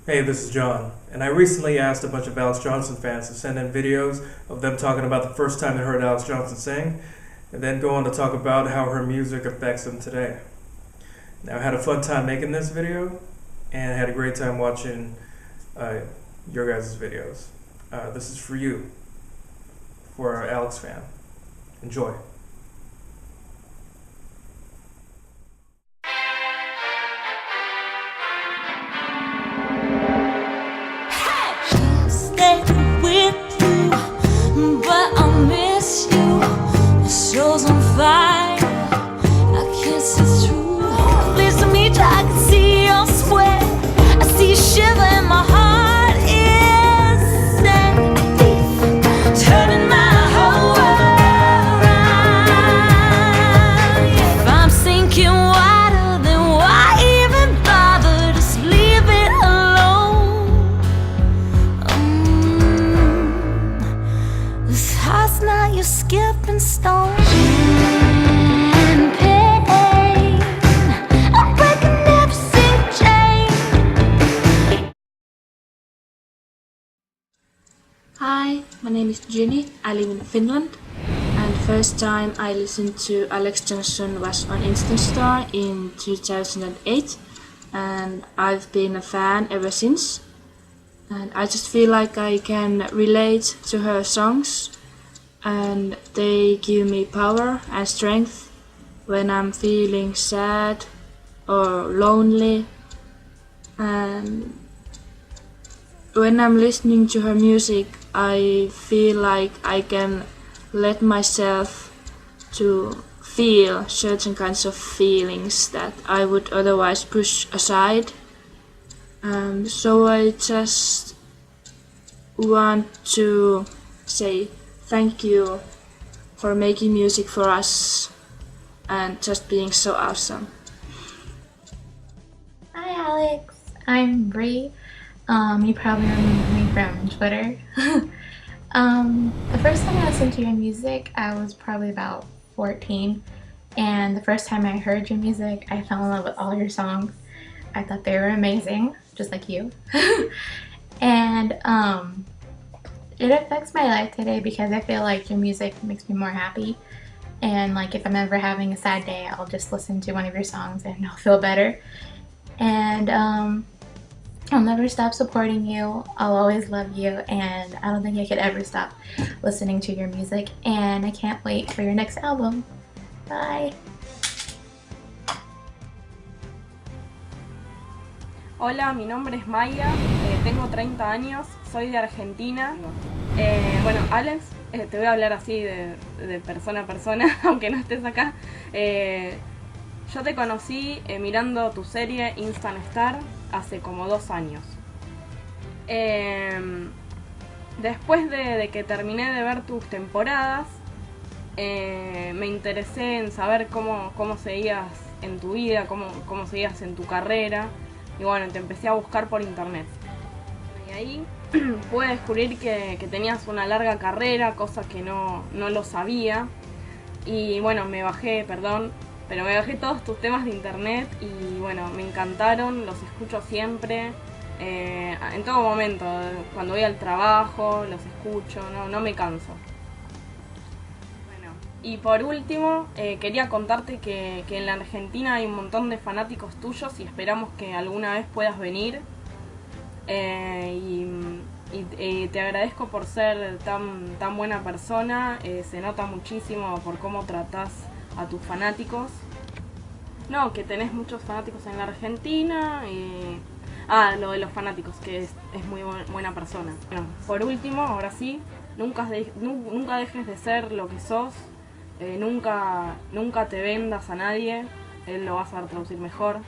Hey, this is John, and I recently asked a bunch of Alex Johnson fans to send in videos of them talking about the first time they heard Alex Johnson sing, and then go on to talk about how her music affects them today. Now, I had a fun time making this video, and I had a great time watching your guys' videos. This is for you, for our Alex fan. Enjoy. Stay with you, but I miss you. My soul's on fire, I can't see through. Please to meet you, I can see your sweat. I see you shiver and my heart is set. Turning my whole world around. If I'm sinking wider, then why even bother? Just leave it alone. This heart's not your skipping stone. In pain, I'm breaking every single chain. Hi, my name is Jenny. I live in Finland, and the first time I listened to Alexz Johnson was on Instant Star in 2008, and I've been a fan ever since. And I just feel like I can relate to her songs, and they give me power and strength when I'm feeling sad or lonely. And when I'm listening to her music, I feel like I can let myself to feel certain kinds of feelings that I would otherwise push aside. So I just want to say thank you for making music for us and just being so awesome. Hi Alex, I'm Bree. You probably remember me from Twitter. The first time I listened to your music, I was probably about 14, and the first time I heard your music, I fell in love with all your songs. I thought they were amazing, just like you. And it affects my life today because I feel like your music makes me more happy. And like if I'm ever having a sad day, I'll just listen to one of your songs and I'll feel better. And I'll never stop supporting you. I'll always love you, and I don't think I could ever stop listening to your music, and I can't wait for your next album. Bye! Hola, mi nombre es Maya, tengo 30 años, soy de Argentina. Bueno, Alex, te voy a hablar así de persona a persona, aunque no estés acá. Yo te conocí mirando tu serie Instant Star hace como 2 años. Después de que terminé de ver tus temporadas, me interesé en saber cómo seguías en tu vida, cómo seguías en tu carrera. Y bueno, te empecé a buscar por internet. Y ahí pude descubrir que tenías una larga carrera, cosa que no lo sabía. Y bueno, me bajé todos tus temas de internet y bueno, me encantaron, los escucho siempre, en todo momento, cuando voy al trabajo, los escucho, no me canso. Bueno, y por último, quería contarte que en la Argentina hay un montón de fanáticos tuyos y esperamos que alguna vez puedas venir. Y te agradezco por ser tan buena persona, se nota muchísimo por cómo tratás a tus fanáticos. No, que tenés muchos fanáticos en la Argentina. Lo de los fanáticos, que es muy buena persona. Bueno, por último, ahora sí, nunca dejes de ser lo que sos. Nunca te vendas a nadie. Él lo va a saber traducir mejor.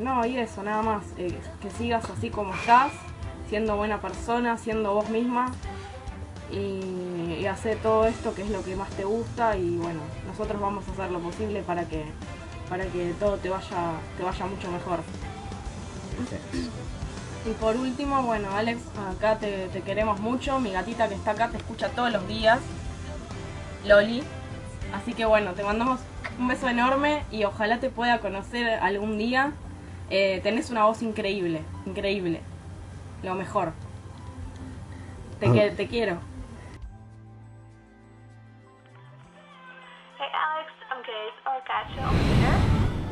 No, y eso, nada más. Que sigas así como estás, siendo buena persona, siendo vos misma. Y hacer todo esto que es lo que más te gusta, y bueno, nosotros vamos a hacer lo posible para que todo te vaya mucho mejor. Y por último, bueno, Alex, acá te queremos mucho. Mi gatita que está acá te escucha todos los días, Loli. Así que bueno, te mandamos un beso enorme y ojalá te pueda conocer algún día. Tenés una voz increíble, increíble. Lo mejor. Te quiero. Hey Alex, I'm Kate, or Katja on Twitter.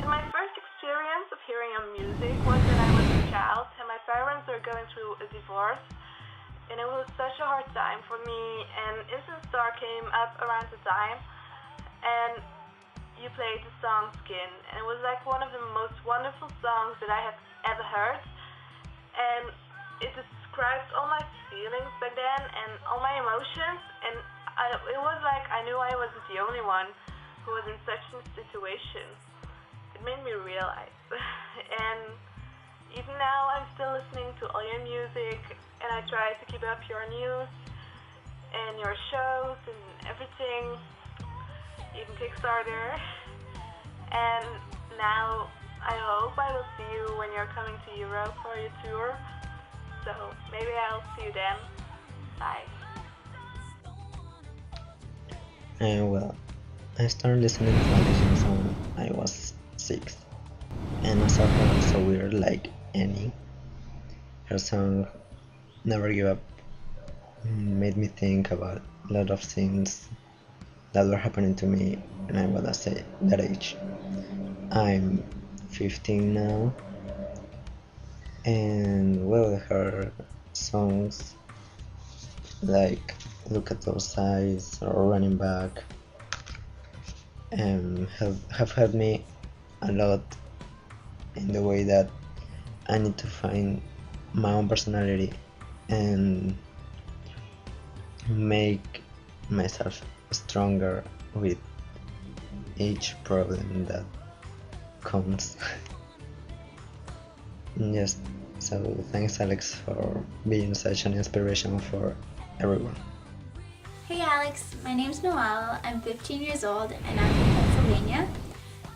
And my first experience of hearing your music was when I was a child and my parents were going through a divorce. And it was such a hard time for me, and Instant Star came up around the time, and you played the song Skin, and it was like one of the most wonderful songs that I have ever heard. And it describes all my feelings back then and all my emotions, and it was like I knew I wasn't the only one who was in such a situation. It made me realize. And even now I'm still listening to all your music, and I try to keep up your news and your shows and everything, even Kickstarter. And now I hope I will see you when you're coming to Europe for your tour. So maybe I'll see you then. Bye. Well, I started listening to Alexz when I was 6, and I saw her so weird like Annie. Her song Never Give Up made me think about a lot of things that were happening to me when I was that age. I'm 15 now, and well, her songs like Look at Those Eyes or Running Back have helped me a lot in the way that I need to find my own personality and make myself stronger with each problem that comes. Yes, so thanks Alexz for being such an inspiration for everyone. Hey Alex, my name's Noelle, I'm 15 years old and I'm from Pennsylvania.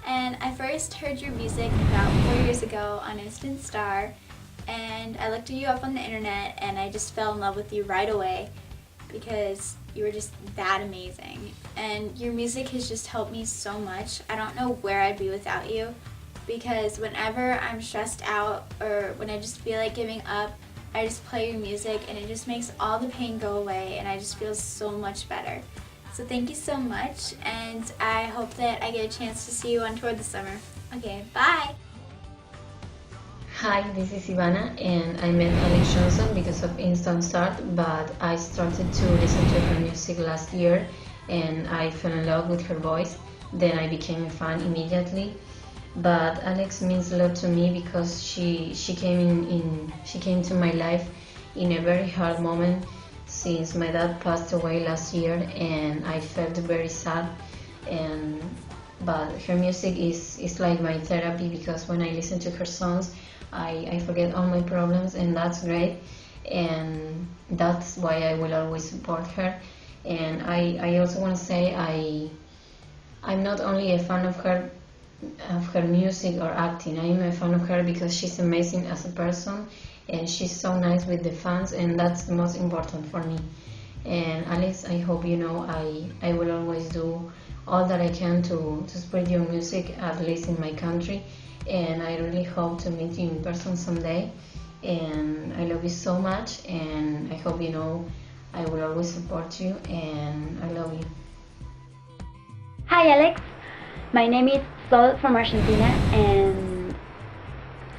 And I first heard your music about 4 years ago on Instant Star, and I looked you up on the internet and I just fell in love with you right away because you were just that amazing. And your music has just helped me so much. I don't know where I'd be without you, because whenever I'm stressed out or when I just feel like giving up, I just play your music and it just makes all the pain go away and I just feel so much better. So thank you so much, and I hope that I get a chance to see you on tour this summer. Okay, bye! Hi, this is Ivana, and I met Alexz Johnson because of Instant Start, but I started to listen to her music last year and I fell in love with her voice. Then I became a fan immediately. But Alexz means a lot to me because she came to my life in a very hard moment since my dad passed away last year, and I felt very sad. But her music is like my therapy, because when I listen to her songs, I forget all my problems, and that's great. And that's why I will always support her. And I also want to say I'm not only a fan of her music or acting. I am a fan of her because she's amazing as a person and she's so nice with the fans, and that's the most important for me. And Alexz, I hope you know I will always do all that I can to spread your music, at least in my country, and I really hope to meet you in person someday. And I love you so much, and I hope you know I will always support you, and I love you. Hi Alex, my name is Sol from Argentina, and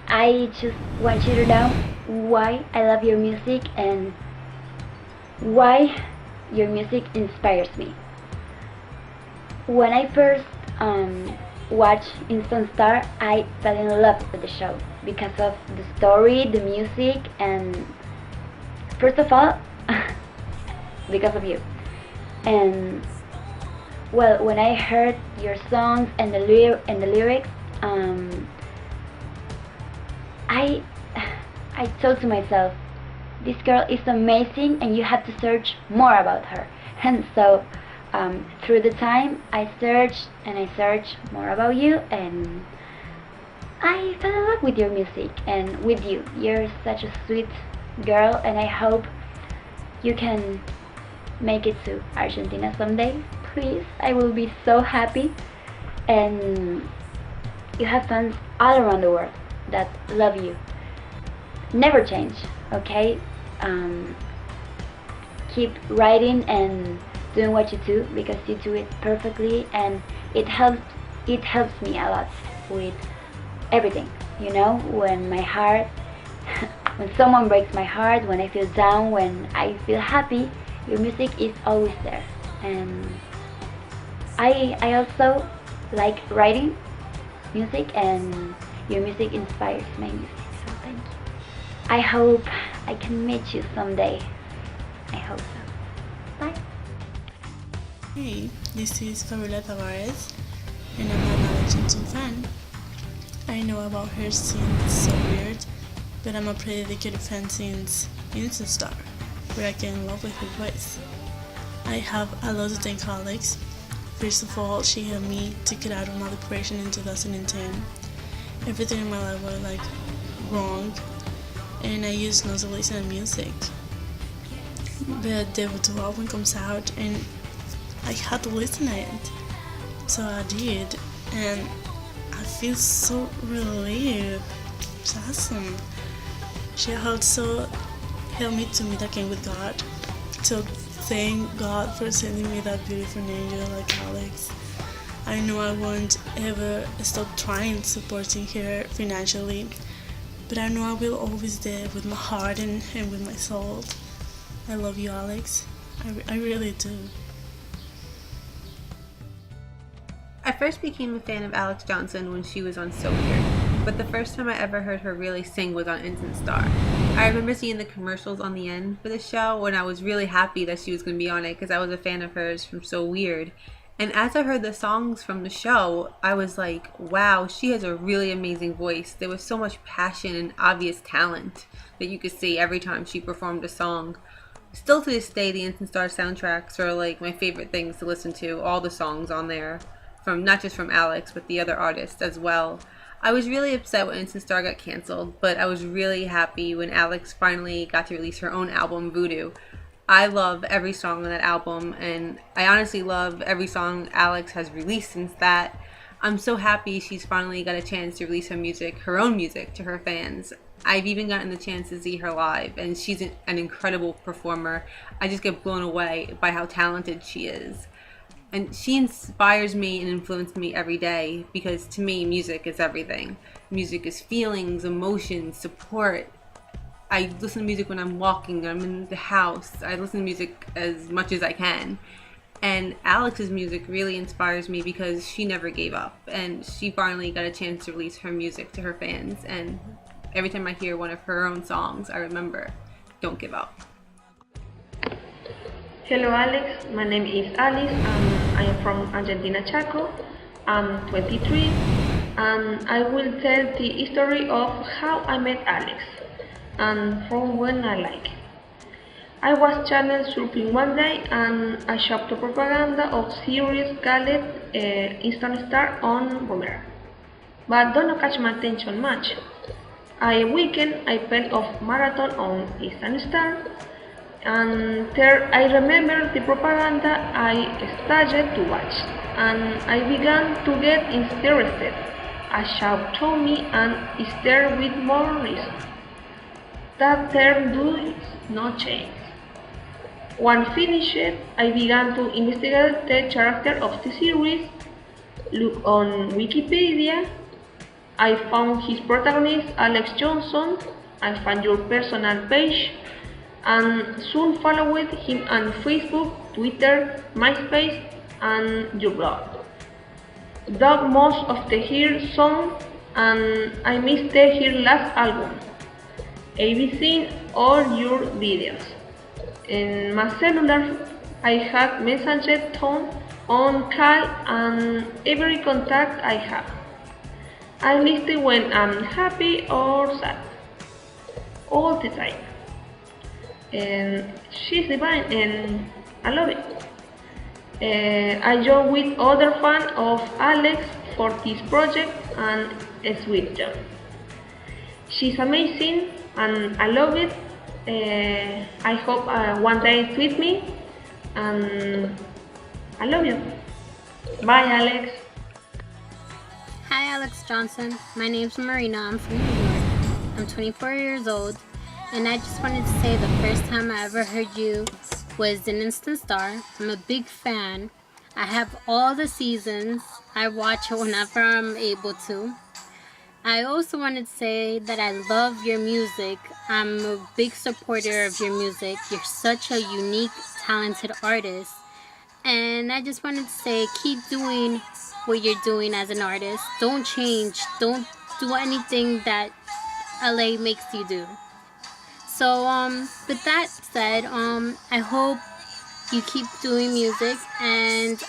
I just want you to know why I love your music and why your music inspires me. When I first watched Instant Star, I fell in love with the show because of the story, the music, and first of all, because of you. And well, when I heard your songs and the lyrics, I thought to myself, this girl is amazing and you have to search more about her. And so through the time I searched more about you, and I fell in love with your music and with you. You're such a sweet girl, and I hope you can make it to Argentina someday. Please, I will be so happy. And you have fans all around the world. that love you. Never change, okay? Keep writing and doing what you do because you do it perfectly, and it helps me a lot with everything. You know, when my heart when someone breaks my heart, when I feel down, when I feel happy, your music is always there. And I also like writing music, and your music inspires my music, so thank you. I hope I can meet you someday. I hope so. Bye. Hey, this is Fabiola Tavares, and I'm an Alexz Johnson fan. I know about her since So Weird, but I'm a pretty dedicated fan since Instant Star, where I get in love with her voice. I have a lot to thank Alexz. First of all, she helped me to get out of my depression in 2010. Everything in my life was like wrong, and I used not to listen to music. But the debut album comes out, and I had to listen to it. So I did, and I feel so relieved. It's awesome. She also helped me to meet again with God. So thank God for sending me that beautiful angel like Alexz. I know I won't ever stop trying supporting her financially, but I know I will always there with my heart and with my soul. I love you, Alexz. I really do. I first became a fan of Alexz Johnson when she was on So Weird, but the first time I ever heard her really sing was on Instant Star. I remember seeing the commercials on the end for the show, and I was really happy that she was going to be on it because I was a fan of hers from So Weird. And as I heard the songs from the show, I was like, wow, she has a really amazing voice. There was so much passion and obvious talent that you could see every time she performed a song. Still to this day, the Instant Star soundtracks are like my favorite things to listen to, all the songs on there. From not just from Alexz, but the other artists as well. I was really upset when Instant Star got canceled, but I was really happy when Alexz finally got to release her own album, Voodoo. I love every song on that album, and I honestly love every song Alexz has released since that. I'm so happy she's finally got a chance to release her own music, to her fans. I've even gotten the chance to see her live, and she's an incredible performer. I just get blown away by how talented she is. And she inspires me and influences me every day because to me, music is everything. Music is feelings, emotions, support. I listen to music when I'm walking, I'm in the house. I listen to music as much as I can. And Alexz's music really inspires me because she never gave up. And she finally got a chance to release her music to her fans. And every time I hear one of her own songs, I remember, don't give up. Hello Alexz, my name is Alice and I am from Argentina, Chaco. I'm 23 and I will tell the story of how I met Alexz and from when I like it. I was channel surfing one day and I shopped the propaganda of series called Instant Star on Boomerang, but don't catch my attention much. A weekend I played off marathon on Instant Star. And there I remember the propaganda I started to watch, and I began to get interested. A shout told me and started with more reason. That there does not change. When finished, I began to investigate the character of the series, look on Wikipedia. I found his protagonist Alexz Johnson. I found your personal page, and soon followed him on Facebook, Twitter, MySpace, and your blog. Dug most of the Here song, and I missed the Here last album. I've seen all your videos. In my cellular, I have messaged Tom on call and every contact I have. I listen when I'm happy or sad, all the time. And she's divine and I love it. I joined with other fans of Alexz for this project and a sweet job. She's amazing and I love it. I hope one day it's with me and I love you. Bye Alexz. Hi Alexz Johnson, my name's Marina, I'm from New York. I'm 24 years old, and I just wanted to say the first time I ever heard you was in Instant Star. I'm a big fan. I have all the seasons. I watch it whenever I'm able to. I also wanted to say that I love your music. I'm a big supporter of your music. You're such a unique, talented artist. And I just wanted to say, keep doing what you're doing as an artist. Don't change. Don't do anything that LA makes you do. So, with that said, I hope you keep doing music, and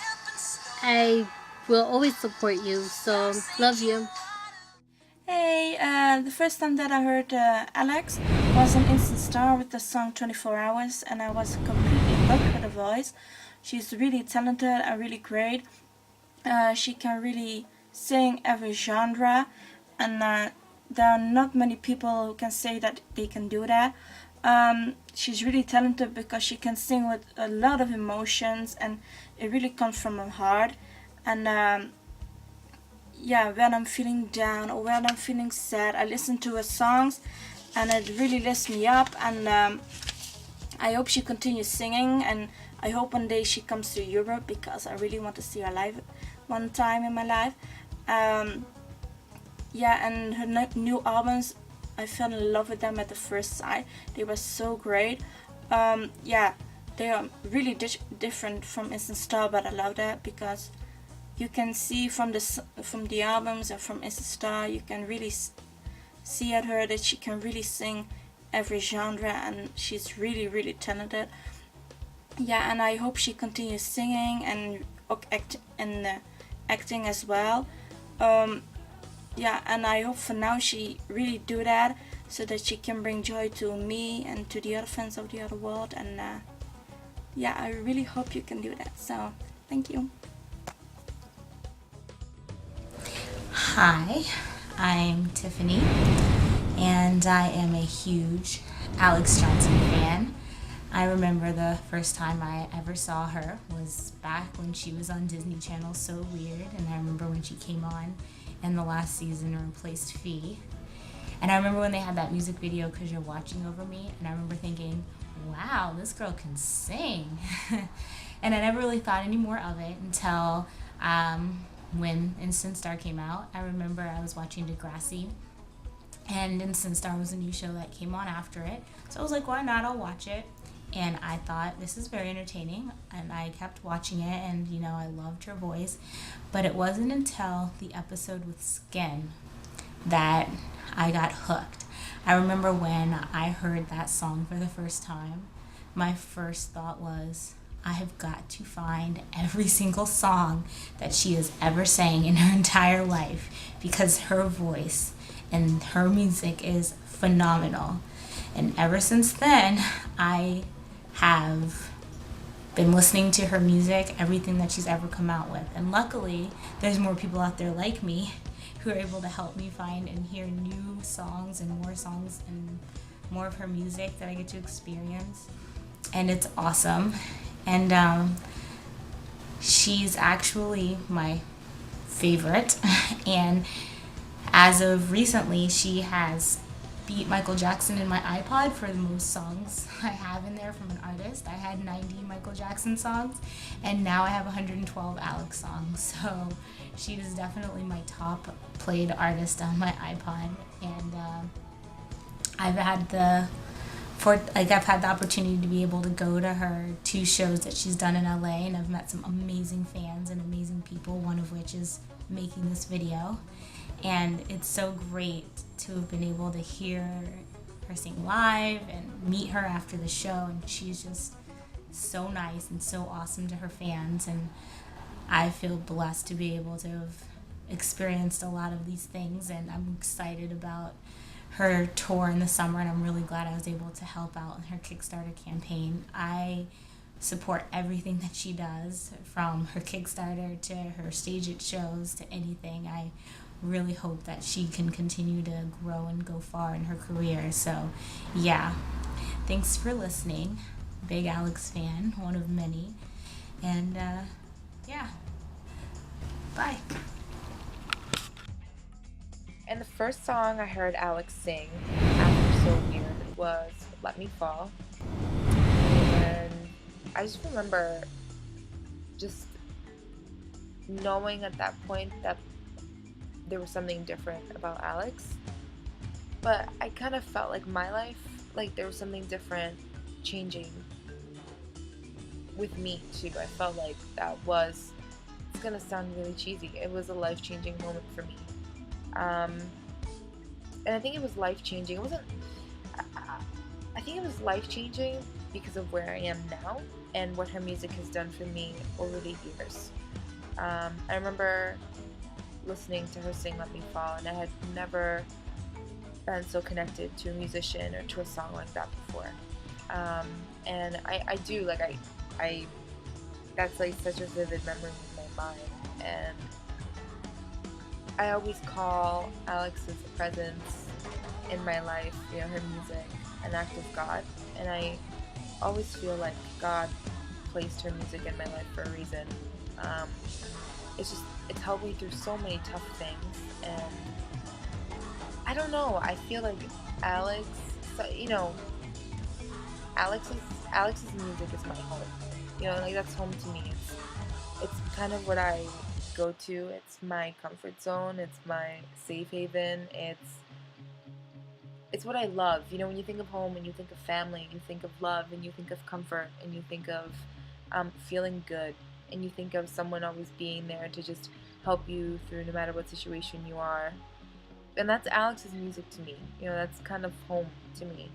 I will always support you. So, love you. Hey, the first time that I heard Alexz was an Instant Star with the song 24 Hours, and I was completely hooked with her voice. She's really talented and really great. She can really sing every genre, and there are not many people who can say that they can do that. She's really talented because she can sing with a lot of emotions, and it really comes from her heart. And yeah, when I'm feeling down or when I'm feeling sad, I listen to her songs, and it really lifts me up. And I hope she continues singing, and I hope one day she comes to Europe, because I really want to see her live one time in my life. Yeah, and her new albums, I fell in love with them at the first sight. They were so great. Yeah, they are really different from Instant Star, but I love that because you can see from the albums or from Instant Star, you can really see at her that she can really sing every genre, and she's really, really talented. Yeah, and I hope she continues singing and acting as well. Yeah, and I hope for now she really do that, so that she can bring joy to me and to the other fans of the other world. And yeah, I really hope you can do that. So thank you. Hi, I'm Tiffany, and I am a huge Alexz Johnson fan. I remember the first time I ever saw her was back when she was on Disney Channel, So Weird, and I remember when she came on in the last season and replaced Fee. And I remember when they had that music video, Cause You're Watching Over Me, and I remember thinking, wow, this girl can sing. And I never really thought any more of it until when Instant Star came out. I remember I was watching Degrassi, and Instant Star was a new show that came on after it. So I was like, why not? I'll watch it. And I thought, this is very entertaining, and I kept watching it, and you know, I loved her voice. But it wasn't until the episode with Skin that I got hooked. I remember when I heard that song for the first time, my first thought was, I have got to find every single song that she has ever sang in her entire life, because her voice and her music is phenomenal. And ever since then, I have been listening to her music, everything that she's ever come out with. And luckily, there's more people out there like me who are able to help me find and hear new songs and more of her music that I get to experience. And it's awesome. And she's actually my favorite. And as of recently, she has beat Michael Jackson in my iPod for the most songs I have in there from an artist. I had 90 Michael Jackson songs, and now I have 112 Alexz songs. So she is definitely my top played artist on my iPod. And I've had the opportunity to be able to go to her 2 shows that she's done in LA, and I've met some amazing fans and amazing people, one of which is making this video. And it's so great to have been able to hear her sing live and meet her after the show, and she's just so nice and so awesome to her fans, and I feel blessed to be able to have experienced a lot of these things, and I'm excited about her tour in the summer, and I'm really glad I was able to help out in her Kickstarter campaign. I support everything that she does, from her Kickstarter to her stage at shows to anything. I really hope that she can continue to grow and go far in her career. So yeah, thanks for listening. Big Alexz fan, one of many. And yeah, bye. And the first song I heard Alexz sing after So Weird was Let Me Fall. And I just remember just knowing at that point that there was something different about Alexz. But I kind of felt like my life, like there was something different changing with me too. I felt like that was, it's gonna sound really cheesy, it was a life-changing moment for me. And I think it was life-changing. It wasn't, I think it was life-changing because of where I am now and what her music has done for me over the years. I remember listening to her sing Let Me Fall, and I had never been so connected to a musician or to a song like that before. And I do, like, I that's like such a vivid memory in my mind, and I always call Alexz's presence in my life, you know, her music, an act of God, and I always feel like God placed her music in my life for a reason. It's helped me through so many tough things, and I don't know, I feel like Alexz, so, you know, Alexz's music is my home. You know, like, that's home to me. It's kind of what I go to. It's my comfort zone. It's my safe haven. It's what I love. You know, when you think of home and you think of family, you think of love and you think of comfort and you think of feeling good and you think of someone always being there to just help you through no matter what situation you are. And that's Alexz's music to me. You know, that's kind of home to me.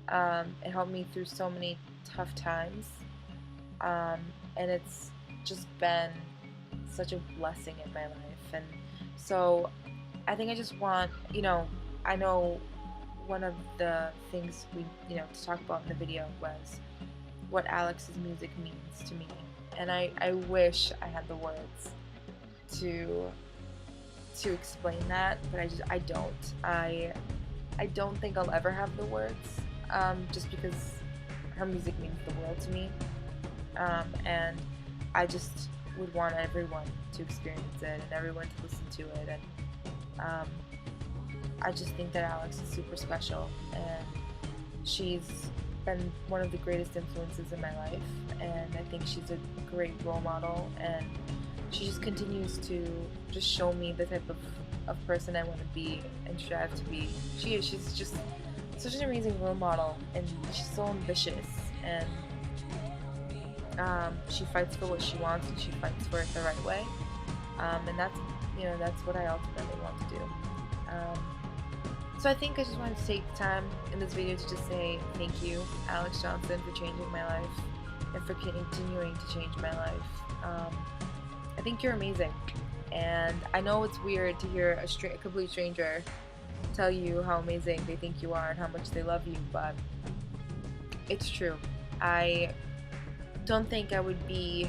It helped me through so many tough times. And it's just been such a blessing in my life. And so I think I just want, you know, I know one of the things we, you know, to talk about in the video was what Alexz's music means to me. And I wish I had the words to explain that, but I don't. I don't think I'll ever have the words, just because her music means the world to me. And I just would want everyone to experience it and everyone to listen to it. And I just think that Alexz is super special, and she's been one of the greatest influences in my life, and I think she's a great role model, and she just continues to just show me the type of person I want to be and strive to be. She's just such an amazing role model, and she's so ambitious, and she fights for what she wants, and she fights for it the right way, and that's, you know, that's what I ultimately want to do. So I think I just wanted to take the time in this video to just say thank you, Alexz Johnson, for changing my life and for continuing to change my life. I think you're amazing, and I know it's weird to hear a complete stranger tell you how amazing they think you are and how much they love you, but it's true. I don't think I would be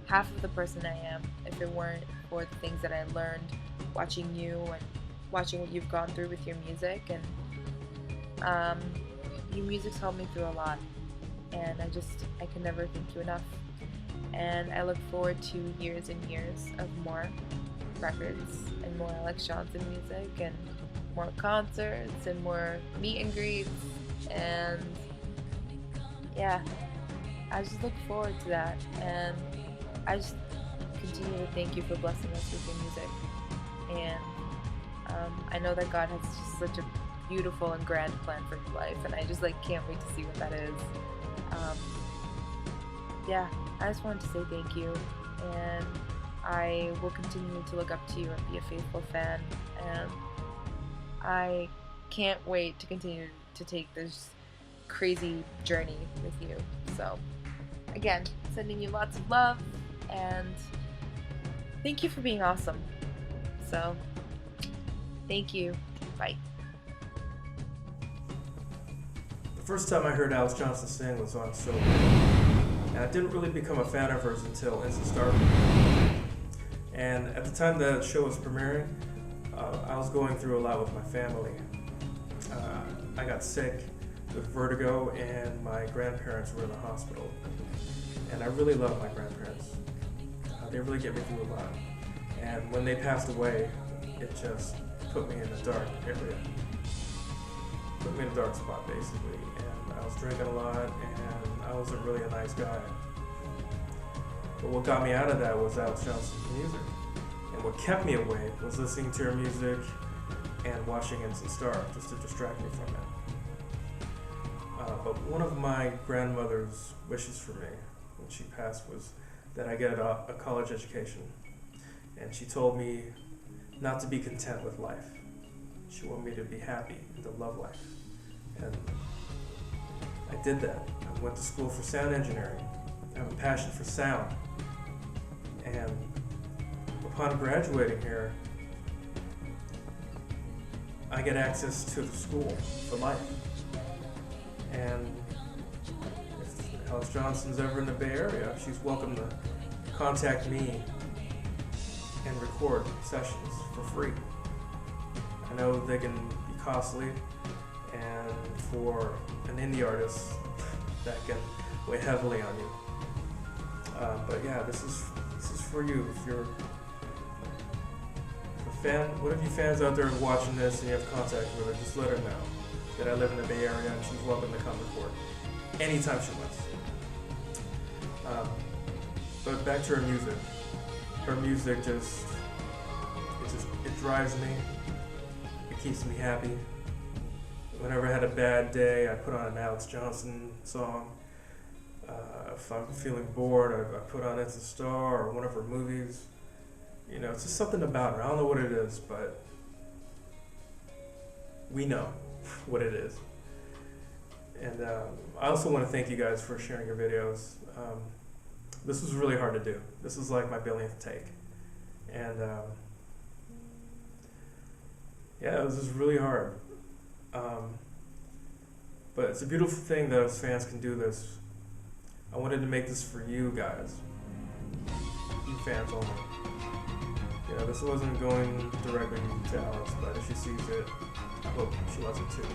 half of the person I am if it weren't for the things that I learned watching you and watching what you've gone through with your music, and your music's helped me through a lot, and I can never thank you enough. And I look forward to years and years of more records and more Alexz Johnson music and more concerts and more meet and greets, and yeah, I just look forward to that, and I just continue to thank you for blessing us with your music. And I know that God has just such a beautiful and grand plan for your life, and I just can't wait to see what that is. Yeah, I just wanted to say thank you, and I will continue to look up to you and be a faithful fan, and I can't wait to continue to take this crazy journey with you. So again, sending you lots of love, and thank you for being awesome. So thank you. Bye. The first time I heard Alexz Johnson sing was on So Weird, and I didn't really become a fan of hers until Instant Star. And at the time the show was premiering, I was going through a lot with my family. I got sick with vertigo, and my grandparents were in the hospital. And I really love my grandparents. They really get me through a lot. And when they passed away, it just put me in a dark area. Put me in a dark spot, basically. And I was drinking a lot, and I wasn't really a nice guy. But what got me out of that was Alexz Johnson's music. And what kept me away was listening to her music and watching Instant Star, just to distract me from it. But one of my grandmother's wishes for me when she passed was that I get a college education. And she told me not to be content with life. She wanted me to be happy and to love life. And I did that. I went to school for sound engineering. I have a passion for sound. And upon graduating here, I get access to the school for life. And if Alexz Johnson's ever in the Bay Area, she's welcome to contact me and record sessions for free. I know they can be costly, and for an indie artist, that can weigh heavily on you. But yeah, this is for you. If you're a fan, what if you fans out there watching this and you have contact with her, just let her know that I live in the Bay Area and she's welcome to come record anytime she wants. But back to her music. Her music it drives me. It keeps me happy. Whenever I had a bad day, I put on an Alexz Johnson song. If I'm feeling bored, I put on Instant Star or one of her movies. You know, it's just something about her. I don't know what it is, but we know what it is. And I also want to thank you guys for sharing your videos. This was really hard to do. This is like my billionth take. And yeah, it was just really hard. But it's a beautiful thing that us fans can do this. I wanted to make this for you guys. You fans only. You know, this wasn't going directly to Alexz, but if she sees it, I hope she loves it too.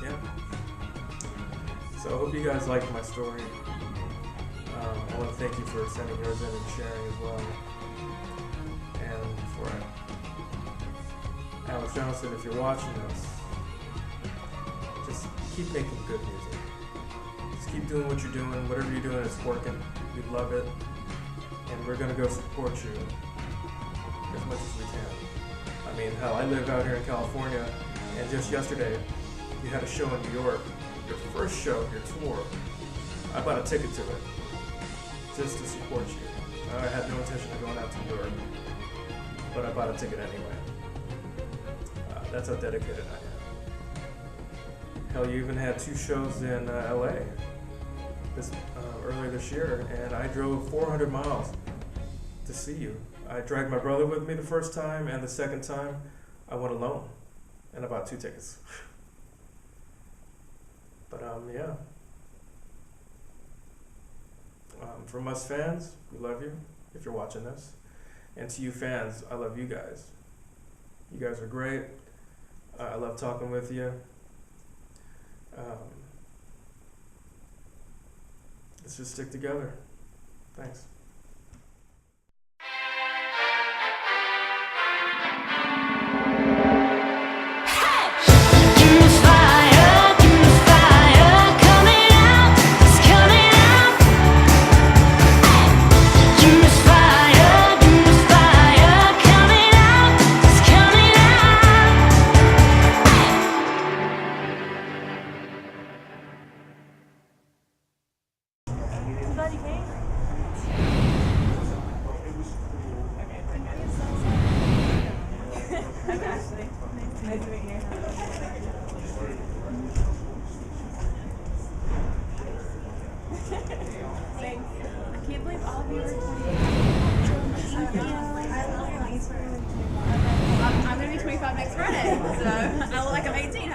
Yeah. So I hope you guys liked my story. I want to thank you for sending yours in and sharing as well. And for Alexz Johnson, if you're watching this, just keep making good music. Just keep doing what you're doing. Whatever you're doing, it's working. We love it. And we're going to go support you as much as we can. I mean, hell, I live out here in California, and just yesterday, you had a show in New York. Your first show, your tour. I bought a ticket to it, just to support you. I had no intention of going out to New York, but I bought a ticket anyway. That's how dedicated I am. Hell, you even had 2 shows in LA earlier this year, and I drove 400 miles to see you. I dragged my brother with me the first time, and the second time, I went alone, and I bought 2 tickets. But yeah. From us fans, we love you, if you're watching this. And to you fans, I love you guys. You guys are great. I love talking with you. Let's just stick together. Thanks. I'm going to be 25 next Friday, so I look like I'm 18.